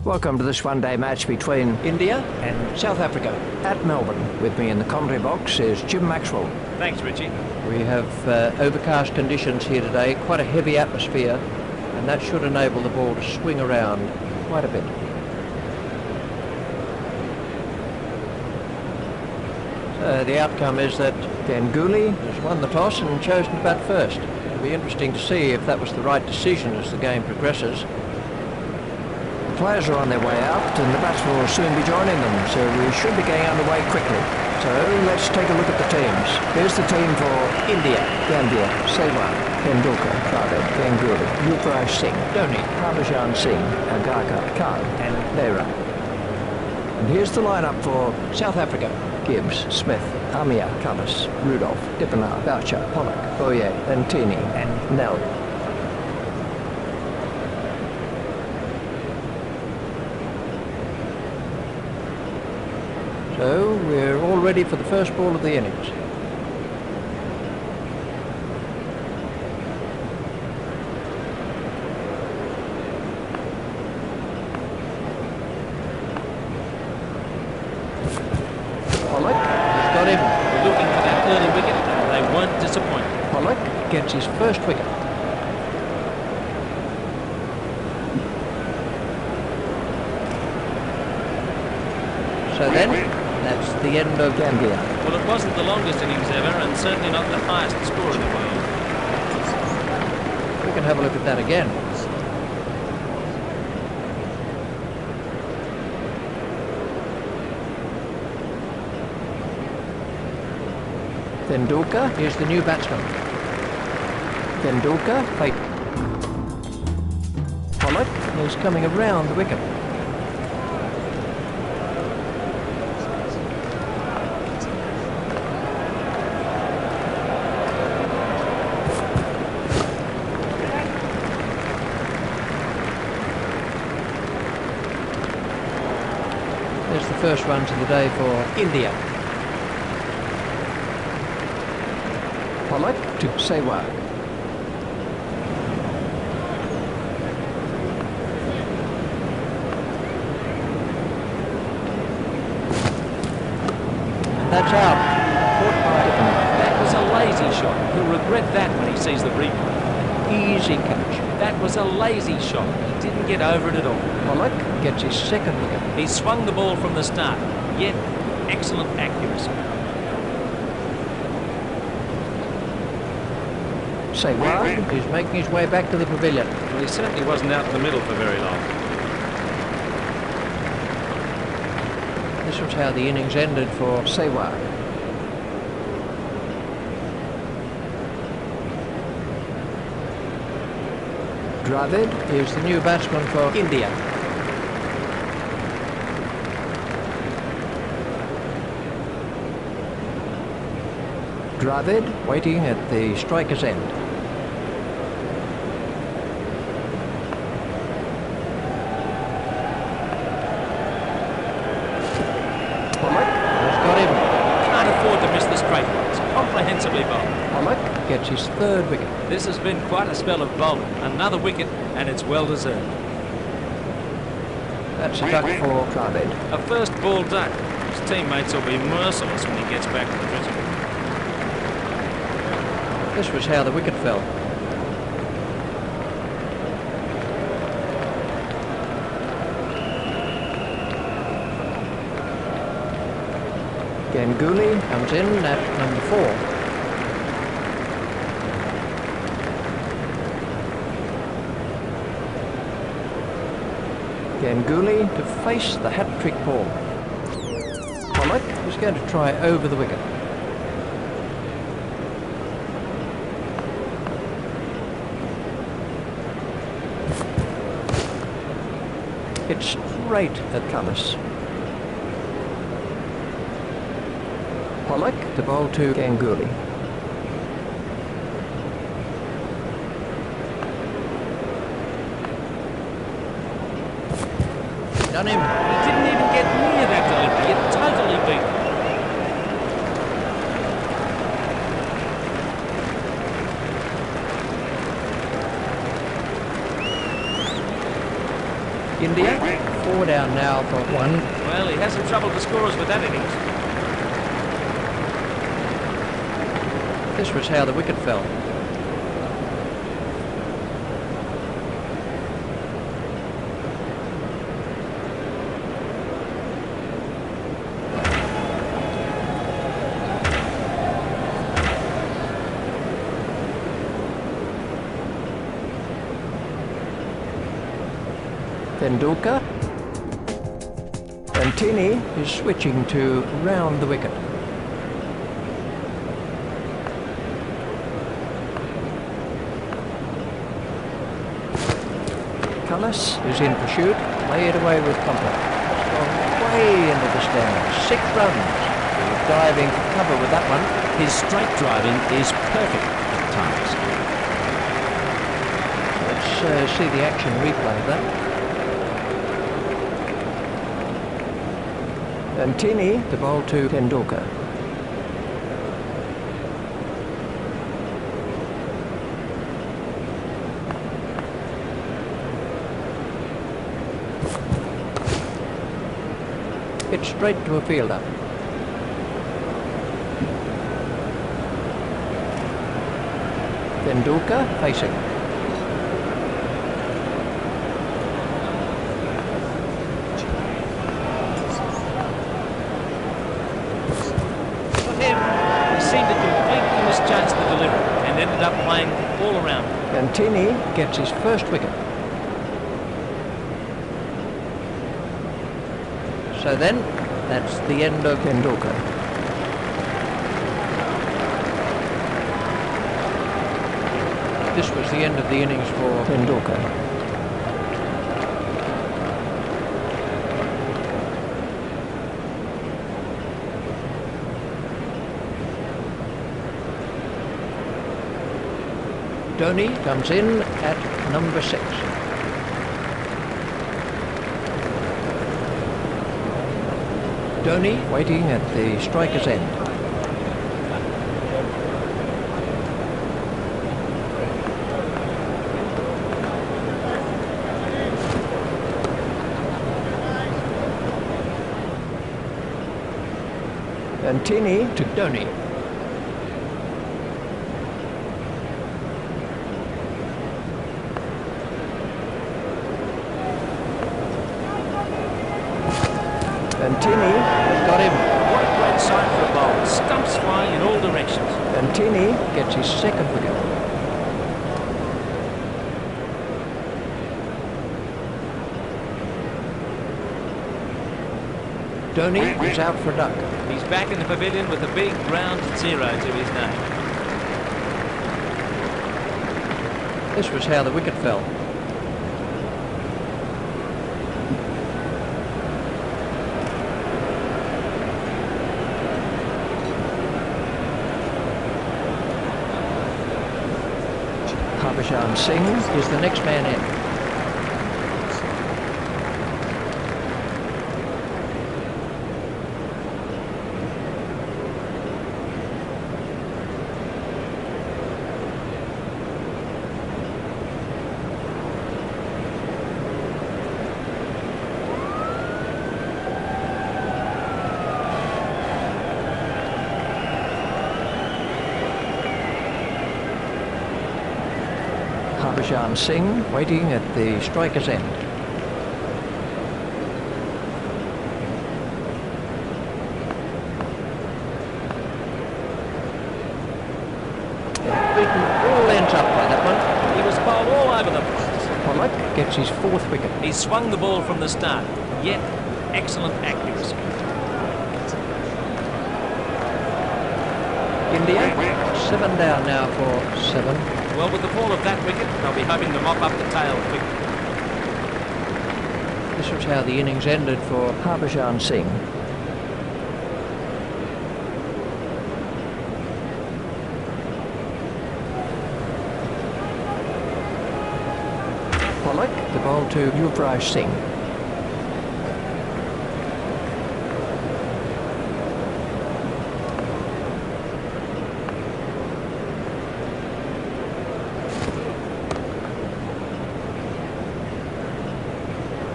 Welcome to this one-day match between India and South Africa. At Melbourne. With me in the commentary box is Jim Maxwell. Thanks, Richie. We have overcast conditions here today, quite a heavy atmosphere, and that should enable the ball to swing around quite a bit. So the outcome is that Ganguly has won the toss and chosen to bat first. It'll be interesting to see if that was the right decision as the game progresses. The players are on their way out and the bats will soon be joining them, so we should be getting underway quickly. So let's take a look at the teams. Here's the team for India: Gambia, Sehwag, Tendulkar, Dravid, Ganguly, Yuvraj Singh, Dhoni, Harbhajan Singh, Agarkar, Khan and Behra. And here's the lineup for South Africa: Gibbs, Smith, Amir, Cullis, Rudolph, Dippenaar, Boucher, Pollock, Boye, Lentini and Nell. So we're all ready for the first ball of the innings. Pollock has got him. Looking for that early wicket, and they weren't disappointed. Pollock gets his first wicket. So then, that's the end of Gambia. Well, it wasn't the longest innings ever, and certainly not the highest score in the world. We can have a look at that again. Tendulkar. Here's the new batsman. Tendulkar. Wait. Pollock is coming around the wicket. There's the first run to the day for India. Pollock to Sehwag. And that's out. Caught by Dippenaar. That was a lazy shot. He'll regret that when he sees the replay. Easy catch. That was a lazy shot. He didn't get over it at all. Pollock gets his second wicket. He swung the ball from the start, yet excellent accuracy. Sehwag. He's making his way back to the pavilion. Well, he certainly wasn't out in the middle for very long. This was how the innings ended for Sehwag. Dravid. Here's the new batsman for India. Dravid waiting at the striker's end. Pollock. Has got him. Can't afford to miss the straight ones. Comprehensively bowled. Pollock gets his third wicket. This has been quite a spell of bowling. Another wicket, and it's well deserved. That's a duck for Dravid. A first ball duck. His teammates will be merciless when he gets back to the cricket. This was how the wicket fell. Ganguly. Comes in at number 4. Ganguly To face the hat-trick ball. Pollock is going to try over the wicket. It's straight at Cullis. Pollock to bowl to Ganguly. Done him. He didn't even get near that delivery. It totally beat him. India 4 down now for 1. Well, he hasn't troubled the scorers with that innings. This was how the wicket fell. Tendulkar. And Tini Is switching to round the wicket. Cullis. Is in pursuit. Lay it away with comfort. Gone way into the stands. 6 runs. He's diving for cover with that one. His straight driving is perfect at times. Let's see the action replay of that. And Tini. The bowl to Tendulkar. Hit straight to a fielder. Tendulkar Facing. For him, he seemed to completely misjudge the delivery and ended up playing all around. and Tini. Gets his first wicket. So then, that's the end of Tendulkar. This was the end of the innings for Tendulkar. Dhoni. Comes in at number 6. Dhoni waiting at the striker's end. And Tini. To Dhoni. And Tini. Got him. What a great sight for a bowl. Stumps flying in all directions. And Tini. Gets his second wicket. Dhoni is out for a duck. He's back in the pavilion with a big round 0 to his name. This was how the wicket fell. Harbhajan Singh. Is the next man in. Harbhajan Singh. Waiting at the striker's end. Beaten all ends up by that one. He was bowled all over the place. Pollock gets his 4th wicket. He swung the ball from the start, yet excellent accuracy. India, 7 down now for 7. Well, with the fall of that wicket, they'll be hoping to mop up the tail quickly. This was how the innings ended for Harbhajan Singh. Pollock. The ball to Yuvraj Singh.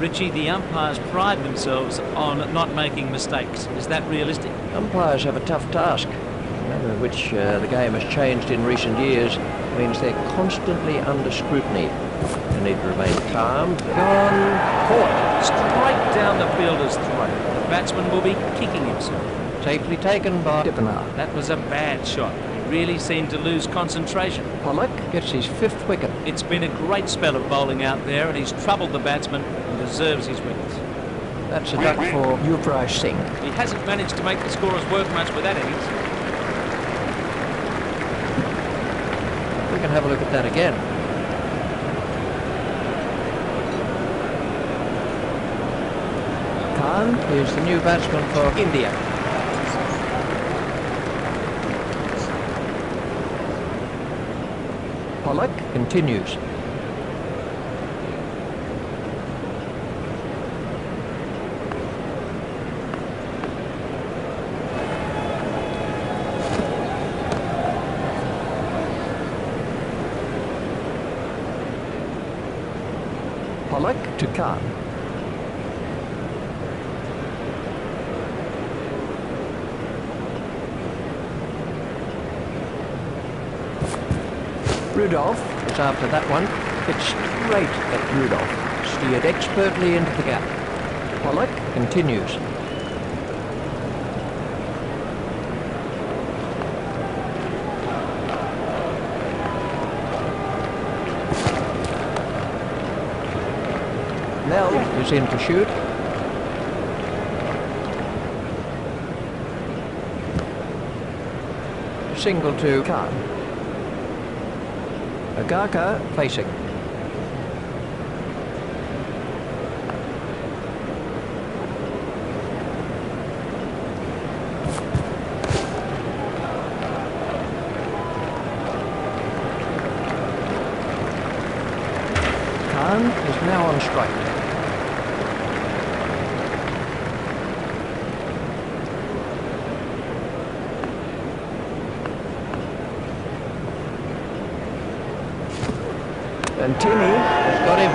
Richie, the umpires pride themselves on not making mistakes. Is that realistic? Umpires have a tough task, the manner in which the game has changed in recent years means they're constantly under scrutiny. They need to remain calm. Gone. Caught straight down the fielder's throat. The batsman will be kicking himself. Safely taken by Dippener. That was a bad shot. He really seemed to lose concentration. Pollock. Gets his 5th wicket. It's been a great spell of bowling out there, and he's troubled the batsman and deserves his wickets. That's a duck for Yuvraj Singh. He hasn't managed to make the scorers work much with that innings. We can have a look at that again. Khan. Here's the new batsman for India. Pollock. Continues. Pollock to Khan. Rudolph. It's after that one. It's straight at Rudolph. Steered expertly into the gap. Pollock. Continues. Nell. Is in to shoot. Single to Khan. Agaka. facing. Khan. Is now on strike. Antini. Has got him.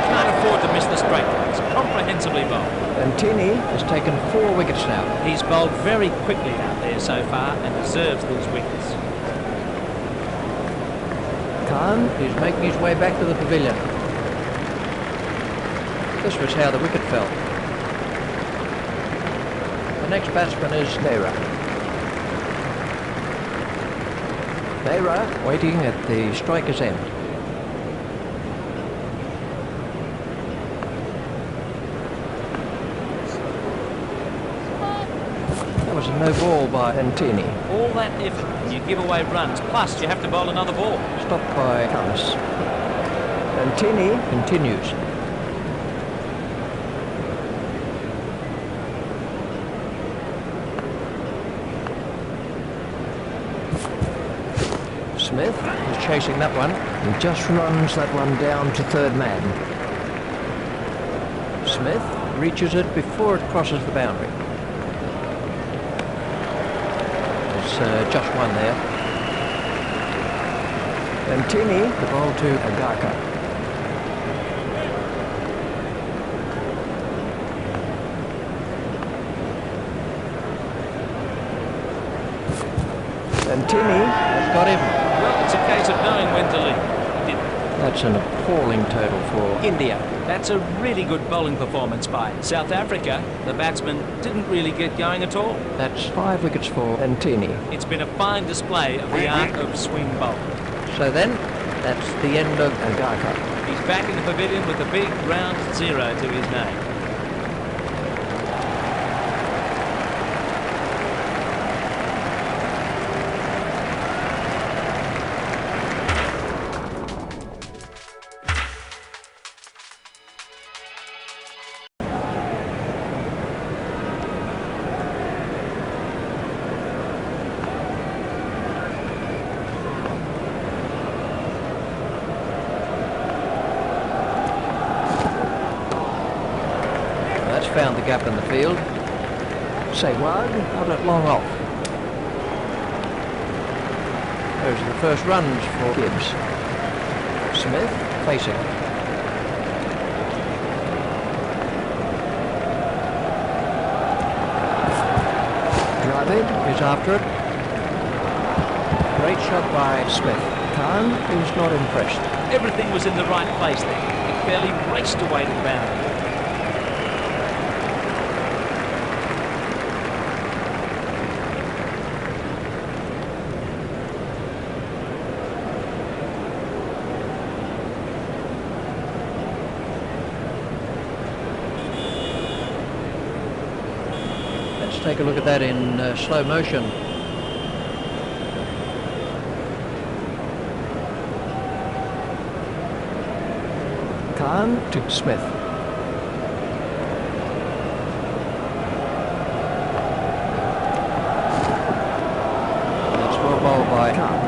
Can't afford to miss the straight. It's comprehensively bowled. Antini. Has taken 4 wickets now. He's bowled very quickly out there so far and deserves these wickets. Khan. He's making his way back to the pavilion. This was how the wicket fell. The next batsman is Nehra. Nehra. waiting at the striker's end. That was a no ball by Antini. All that effort and you give away runs, plus you have to bowl another ball. stopped by Thomas. Antini. continues. Smith. He's chasing that one. He just runs that one down to third man. Smith. Reaches it before it crosses the boundary. There's just one there. Antini. The ball to Agaka. Antini. has got him. Well, it's a case of knowing when to leave. He didn't. That's an appalling total for India. That's a really good bowling performance by South Africa. The batsman didn't really get going at all. That's 5 wickets for. Antini. It's been a fine display of the art of swing bowling. So then, that's the end of. Agaka. He's back in the pavilion with a big round 0 to his name. Found the gap in the field. Sehwag. Got it long off. Those are the first runs for Gibbs. Smith. facing. David is after it. Great shot by Smith. Khan is not impressed. Everything was in the right place there. It barely raced away to the boundary. Let's take a look at that in slow motion. Khan to Smith. That's well bowled by Khan.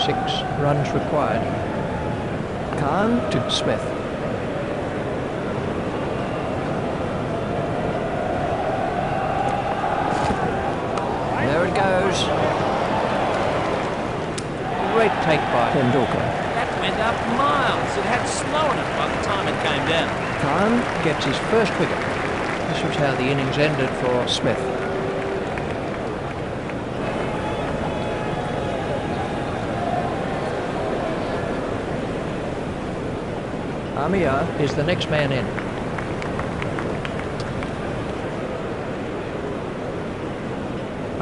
6 runs required. Khan to Smith. There it goes. Great take by Tendulkar. That went up miles. It had snow in it by the time it came down. Khan gets his first wicket. This was how the innings ended for Smith. Amir is the next man in.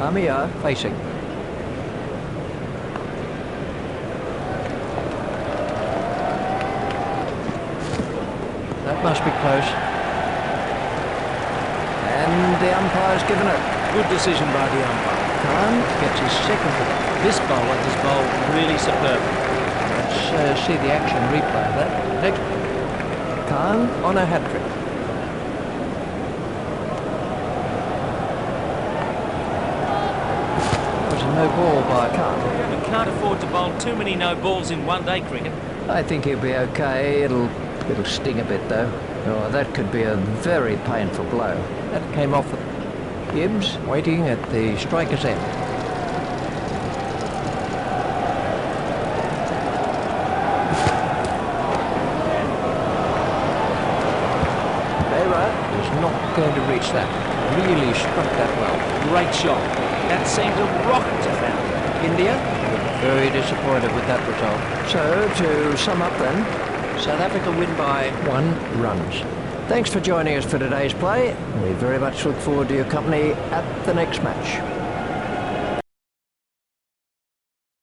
Amir facing. That must be close. and the umpire's given it. Good decision by the umpire. Khan gets his second wicket. This bowler has bowled really superb. Let's see the action replay of that. Next, Khan on a hat-trick. That was a no ball by Khan. We can't afford to bowl too many no balls in one-day cricket. I think he'll be okay. It'll sting a bit though. Oh, that could be a very painful blow. That came off with Gibbs waiting at the striker's end. Is not going to reach that. Really struck that well. Great shot. That seemed a rocket to foul. India very disappointed with that result. So, to sum up then, South Africa win by 1 run. thanks for joining us for today's play. We very much look forward to your company at the next match.